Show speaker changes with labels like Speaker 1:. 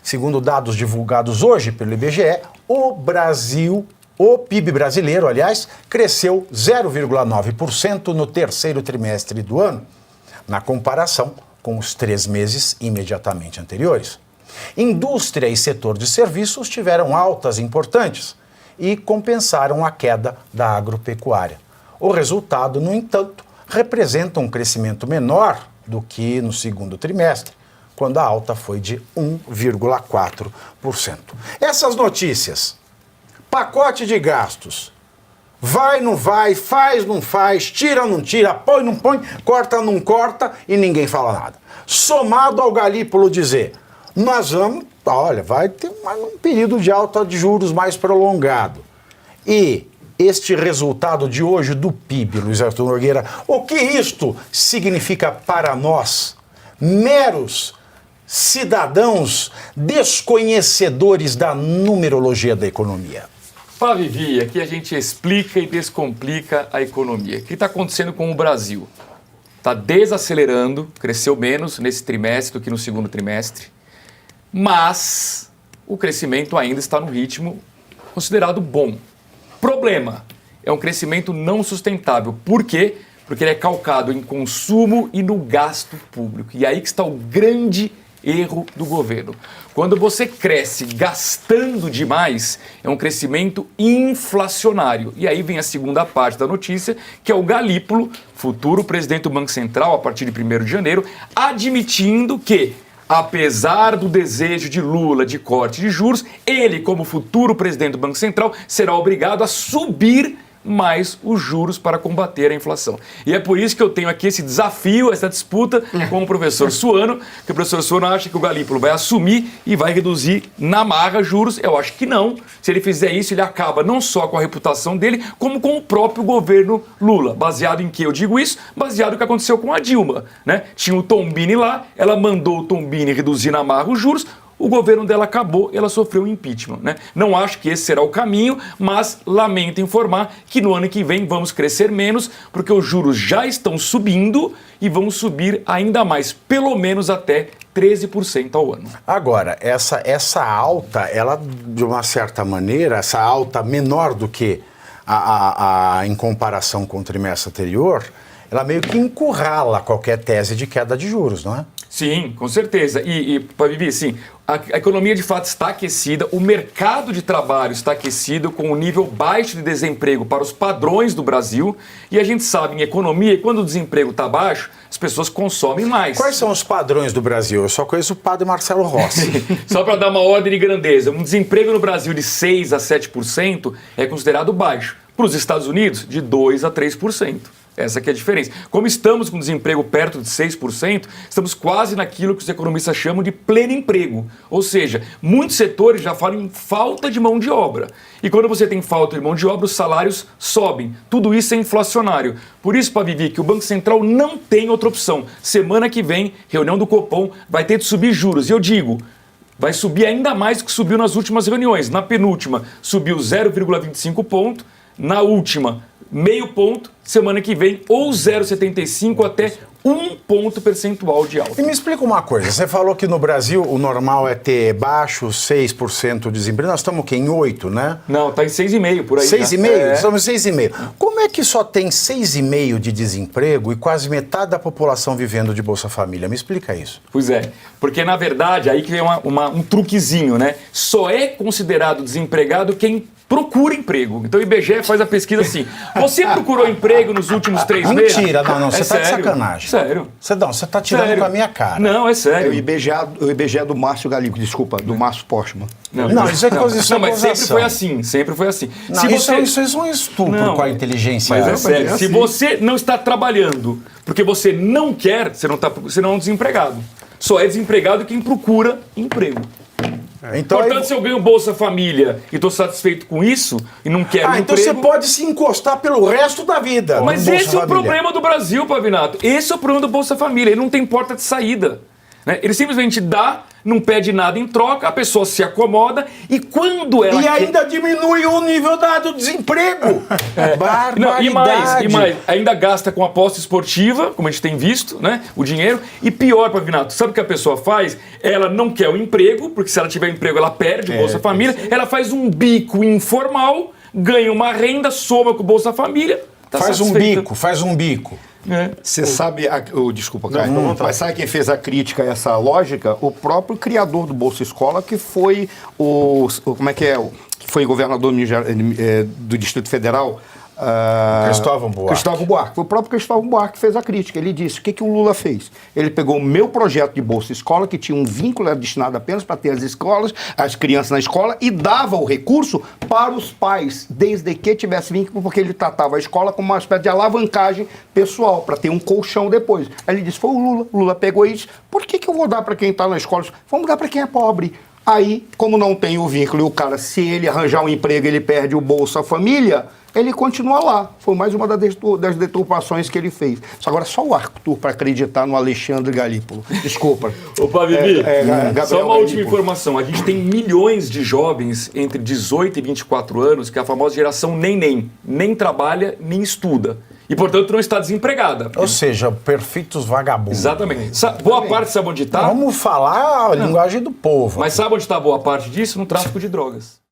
Speaker 1: Segundo dados divulgados hoje pelo IBGE, o PIB brasileiro, aliás, cresceu 0,9% no terceiro trimestre do ano, na comparação com os 3 meses imediatamente anteriores. Indústria e setor de serviços tiveram altas importantes e compensaram a queda da agropecuária. O resultado, no entanto, representa um crescimento menor do que no segundo trimestre, quando a alta foi de 1,4%. Essas notícias, pacote de gastos, vai, não vai, faz, não faz, tira, não tira, põe, não põe, corta, não corta e ninguém fala nada. Somado ao Galípolo dizer, nós vamos, olha, vai ter um período de alta de juros mais prolongado. E este resultado de hoje do PIB, Luiz Arthur Nogueira, o que isto significa para nós, meros cidadãos desconhecedores da numerologia da economia?
Speaker 2: Vivi, aqui a gente explica e descomplica a economia. O que está acontecendo com o Brasil? Está desacelerando, cresceu menos nesse trimestre do que no segundo trimestre, mas o crescimento ainda está no ritmo considerado bom. Problema, é um crescimento não sustentável. Por quê? Porque ele é calcado em consumo e no gasto público. E aí que está o grande erro do governo. Quando você cresce gastando demais, é um crescimento inflacionário. E aí vem a segunda parte da notícia, que é o Galípolo, futuro presidente do Banco Central, a partir de 1º de janeiro, admitindo que, apesar do desejo de Lula de corte de juros, ele, como futuro presidente do Banco Central, será obrigado a subir mais os juros para combater a inflação. E é por isso que eu tenho aqui esse desafio, essa disputa com o professor Suano, que o professor Suano acha que o Galípolo vai assumir e vai reduzir na marra juros. Eu acho que não. Se ele fizer isso, ele acaba não só com a reputação dele, como com o próprio governo Lula. Baseado em que eu digo isso? Baseado no que aconteceu com a Dilma, né? Tinha o Tombini lá, ela mandou o Tombini reduzir na marra os juros, o governo dela acabou e ela sofreu um impeachment, né? Não acho que esse será o caminho, mas lamento informar que no ano que vem vamos crescer menos, porque os juros já estão subindo e vão subir ainda mais, pelo menos até 13% ao ano.
Speaker 1: Agora, essa alta, ela, de uma certa maneira, essa alta menor do que em comparação com o trimestre anterior, ela meio que encurrala qualquer tese de queda de juros, não é?
Speaker 2: Sim, com certeza. E Vivi, sim, a economia de fato está aquecida, o mercado de trabalho está aquecido com um nível baixo de desemprego para os padrões do Brasil. E a gente sabe em economia que quando o desemprego está baixo, as pessoas consomem mais.
Speaker 1: Quais são os padrões do Brasil? Eu só conheço o padre Marcelo Rossi.
Speaker 2: Só para dar uma ordem de grandeza, um desemprego no Brasil de 6% a 7% é considerado baixo. Para os Estados Unidos, de 2% a 3%. Essa que é a diferença. Como estamos com desemprego perto de 6%, estamos quase naquilo que os economistas chamam de pleno emprego. Ou seja, muitos setores já falam em falta de mão de obra. E quando você tem falta de mão de obra, os salários sobem. Tudo isso é inflacionário. Por isso, para Vivi, que o Banco Central não tem outra opção. Semana que vem, reunião do Copom, vai ter de subir juros. E eu digo, vai subir ainda mais do que subiu nas últimas reuniões. Na penúltima, subiu 0,25 ponto. Na última, meio ponto, semana que vem, ou 0,75 até 1 ponto percentual de alta.
Speaker 1: E me explica uma coisa, você falou que no Brasil o normal é ter baixo 6% de desemprego, nós estamos o quê? Em 8%, né?
Speaker 2: Não, está em 6,5% por aí.
Speaker 1: 6,5%?
Speaker 2: Né?
Speaker 1: Estamos em 6,5%. Como é que só tem 6,5% de desemprego e quase metade da população vivendo de Bolsa Família? Me explica isso.
Speaker 2: Pois é, porque na verdade aí que vem um truquezinho, né? Só é considerado desempregado quem procura emprego. Então o IBGE faz a pesquisa assim. Você procurou emprego nos últimos 3 meses?
Speaker 1: Mentira, não, você está de sacanagem.
Speaker 2: Sério.
Speaker 1: Você está tirando com a minha cara.
Speaker 2: Não, é sério.
Speaker 3: O IBGE do Márcio Galípolo, desculpa, do Márcio Postman.
Speaker 1: Não, isso é coisa.
Speaker 2: Não, mas sempre foi assim, sempre foi assim.
Speaker 1: Não, isso é um estupro com a inteligência.
Speaker 2: Mas é sério, se você não está trabalhando porque você não quer, você não é um desempregado. Só é desempregado quem procura emprego.
Speaker 1: Então,
Speaker 2: portanto, se eu ganho Bolsa Família e estou satisfeito com isso e não quero emprego...
Speaker 1: então você pode se encostar pelo resto da vida.
Speaker 2: Mas esse é o problema do Brasil, Pavinato. Esse é o problema do Bolsa Família. Ele não tem porta de saída. Né? Ele simplesmente dá, não pede nada em troca, a pessoa se acomoda e quando ela...
Speaker 1: E ainda diminui o nível do desemprego.
Speaker 2: Não, e
Speaker 1: Barbaridade.
Speaker 2: mais, ainda gasta com aposta esportiva, como a gente tem visto, né? O dinheiro. E pior, Pavinato, sabe o que a pessoa faz? Ela não quer o emprego, porque se ela tiver emprego, ela perde o Bolsa Família. Ela faz um bico informal, ganha uma renda, soma com o Bolsa Família. Tá
Speaker 1: Faz
Speaker 2: satisfeita.
Speaker 1: faz um bico.
Speaker 3: Você sabe, desculpa, Caio, mas sabe quem fez a crítica a essa lógica? O próprio criador do Bolsa Escola, que foi como é que é? Que foi governador do Distrito Federal.
Speaker 1: Cristóvão Buarque.
Speaker 3: Cristóvão Buarque. Foi o próprio Cristóvão Buarque que fez a crítica. Ele disse, o que o Lula fez? Ele pegou o meu projeto de Bolsa Escola, que tinha um vínculo, era destinado apenas para ter as crianças na escola, e dava o recurso para os pais, desde que tivesse vínculo, porque ele tratava a escola como uma espécie de alavancagem pessoal, para ter um colchão depois. Aí ele disse, foi o Lula. O Lula pegou isso. Por que eu vou dar para quem está na escola? Vamos dar para quem é pobre. Aí, como não tem o vínculo e o cara, se ele arranjar um emprego, ele perde o Bolsa Família, ele continua lá. Foi mais uma das deturpações que ele fez. Agora, só o Arthur para acreditar no Alexandre Galípolo. Desculpa.
Speaker 2: Opa, Vivi, só uma última
Speaker 3: Galípolo.
Speaker 2: informação. A gente tem milhões de jovens entre 18 e 24 anos, que é a famosa geração nem trabalha, nem estuda. E, portanto, não está desempregada.
Speaker 1: Ou seja, perfeitos vagabundos.
Speaker 2: Exatamente. Boa parte, sabe onde está?
Speaker 1: Vamos falar a linguagem do povo.
Speaker 2: Mas sabe onde está boa parte disso? No tráfico de drogas.